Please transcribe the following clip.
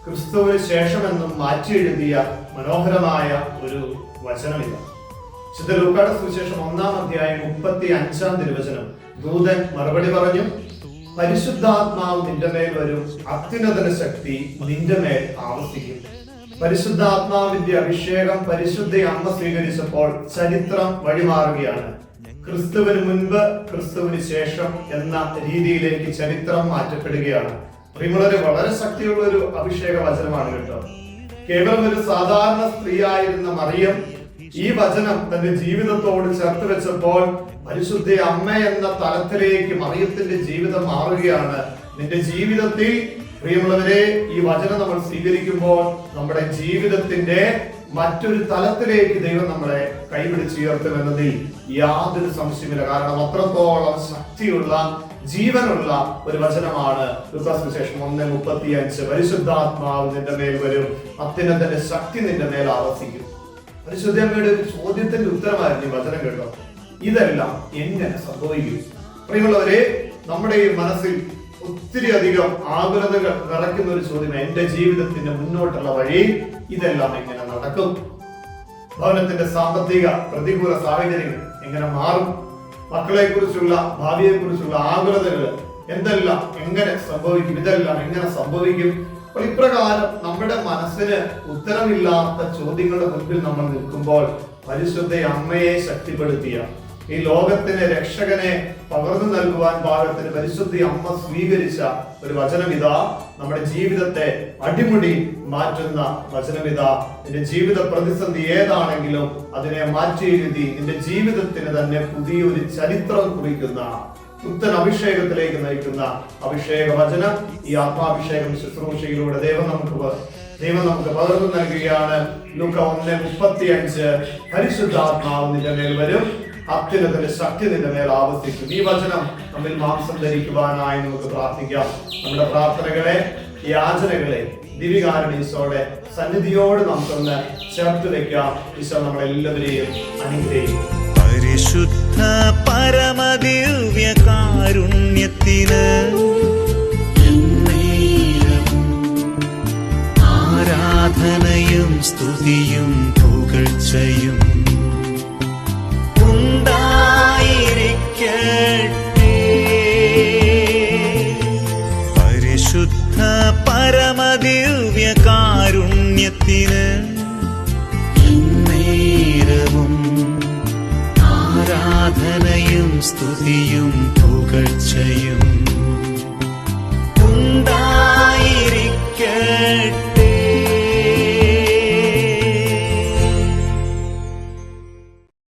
ക്രിസ്തുവിന് ശേഷമെന്നും മാറ്റി എഴുതിയ മനോഹരമായ ഒരു വചനമില്ല. വിശുദ്ധ ലൂക്കായുടെ സുവിശേഷം 1-ാം അധ്യായം 35-ാം തിരുവചനം. ദൂതൻ മറുപടി പറഞ്ഞു, പരിശുദ്ധാത്മാവ് നിന്റെ മേൽ വരും, അത്യുന്നതന ശക്തി നിന്റെ മേൽ ആവസിക്കും. പരിശുദ്ധാത്മാവിന്റെ അഭിഷേകം പരിശുദ്ധ അമ്മ സ്വീകരിച്ചപ്പോൾ ചരിത്രം വഴിമാറുകയാണ്. ക്രിസ്തുവിന് മുൻപ് ക്രിസ്തുവിന് ശേഷം എന്ന രീതിയിലേക്ക് ചരിത്രം മാറ്റപ്പെടുകയാണ്. പ്രിയമുള്ളവരെ, വളരെ ശക്തിയുള്ള ഒരു അഭിഷേക വചനമാണ് കേട്ടോ. കേവലം ഒരു സാധാരണ സ്ത്രീയായിരുന്ന മറിയം ഈ വചനം തന്റെ ജീവിതത്തോട് ചേർത്ത് വെച്ചപ്പോൾ പരിശുദ്ധ അമ്മ എന്ന തലത്തിലേക്ക് മറിയത്തിന്റെ ജീവിതം മാറുകയാണ്. നിന്റെ ജീവിതത്തിൽ പ്രിയമുള്ളവരെ, ഈ വചനം നമ്മൾ സ്വീകരിക്കുമ്പോൾ നമ്മുടെ ജീവിതത്തിന്റെ മറ്റൊരു തലത്തിലേക്ക് ദൈവം നമ്മളെ കൈപിടിച്ചുയർത്തുമെന്നതിൽ യാതൊരു സംശയമില്ല. കാരണം അത്രത്തോളം ശക്തിയുള്ള ജീവനുള്ള ഒരു വചനമാണ് ലൂക്കാസ് സുവിശേഷം 1:35. പരിശുദ്ധാത്മാവ് നിന്റെ മേൽ വരും, അത്യുന്നതന്റെ ശക്തി നിന്റെ മേൽ ആവസിക്കും. പരിശുദ്ധമ്മയുടെ ഒരു ചോദ്യത്തിന്റെ ഉത്തരമായിരുന്നു ഈ വചനം കേട്ടോ. ഇതെല്ലാം എങ്ങനെ സംഭവിക്കും? പ്രിയമുള്ളവരെ, നമ്മുടെ ഈ മനസ്സിൽ ഒത്തിരി അധികം ആകുലതകൾ നിറയ്ക്കുന്ന ഒരു ചോദ്യം, എന്റെ ജീവിതത്തിന്റെ മുന്നോട്ടുള്ള വഴി ഇതെല്ലാം എങ്ങനെ നടക്കും? ഭവനത്തിന്റെ സാമ്പത്തിക പ്രതികൂല സാഹചര്യങ്ങൾ എങ്ങനെ മാറും? മക്കളെ കുറിച്ചുള്ള ഭാവിയെ കുറിച്ചുള്ള ആകുലതകൾ എന്തെല്ലാം എങ്ങനെ സംഭവിക്കും? ഇതെല്ലാം എങ്ങനെ സംഭവിക്കും? അപ്പോൾ ഇപ്രകാരം നമ്മുടെ മനസ്സിന് ഉത്തരമില്ലാത്ത ചോദ്യങ്ങളുടെ മുൻപിൽ നമ്മൾ നിൽക്കുമ്പോൾ പരിശുദ്ധ അമ്മയെ ശക്തിപ്പെടുത്തിയ ഈ ലോകത്തിന് രക്ഷകനെ പകർന്നു നൽകുവാൻ പാകത്തിന് പരിശുദ്ധ അമ്മ സ്വീകരിച്ച ഒരു വചനമിതാ നമ്മുടെ ജീവിതത്തെ അടിമുടി മാറ്റുന്ന വചനമിതാ. നിന്റെ ജീവിത പ്രതിസന്ധി ഏതാണെങ്കിലും അതിനെ മാറ്റി എഴുതി നിന്റെ ജീവിതത്തിന് തന്നെ പുതിയൊരു ചരിത്രം കുറിക്കുന്ന പുത്തൻ അഭിഷേകത്തിലേക്ക് നയിക്കുന്ന അഭിഷേക വചനം ഈ ആത്മാഭിഷേകം ശുശ്രൂഷയിലൂടെ ദൈവം നമുക്ക് പകർന്നു നൽകുകയാണ്. ലൂക്ക 1:35. പരിശുദ്ധാത്മാവ് നിന്റെ മേൽ വരും, അത്യുന്നതന്റെ ശക്തി നിന്റെ മേൽ ആവസിക്കും. ഈ വചനം നമ്മിൽ മാംസം ധരിക്കുവാനായി നമുക്ക് പ്രാർത്ഥിക്കാം. നമ്മുടെ പ്രാർത്ഥനകളെ, യാചനകളെ ദിവികാരണീശോടെ സന്നിധിയോട് നമുക്കൊന്ന് ചേർത്ത് വെക്കാം. ഈശോ നമ്മളെല്ലാവരെയും അനുഗ്രഹിക്കും. പരിശുദ്ധ പരമദിവ്യ കാരുണ്യത്തിന് ആരാധനയും സ്തുതിയും പുകഴ്ചയും ഉണ്ടായിരിക്കട്ടെ. പരിശുദ്ധ പരമദിവ്യ കാരുണ്യത്തിന് നേരവും ആരാധനയും സ്തുതിയും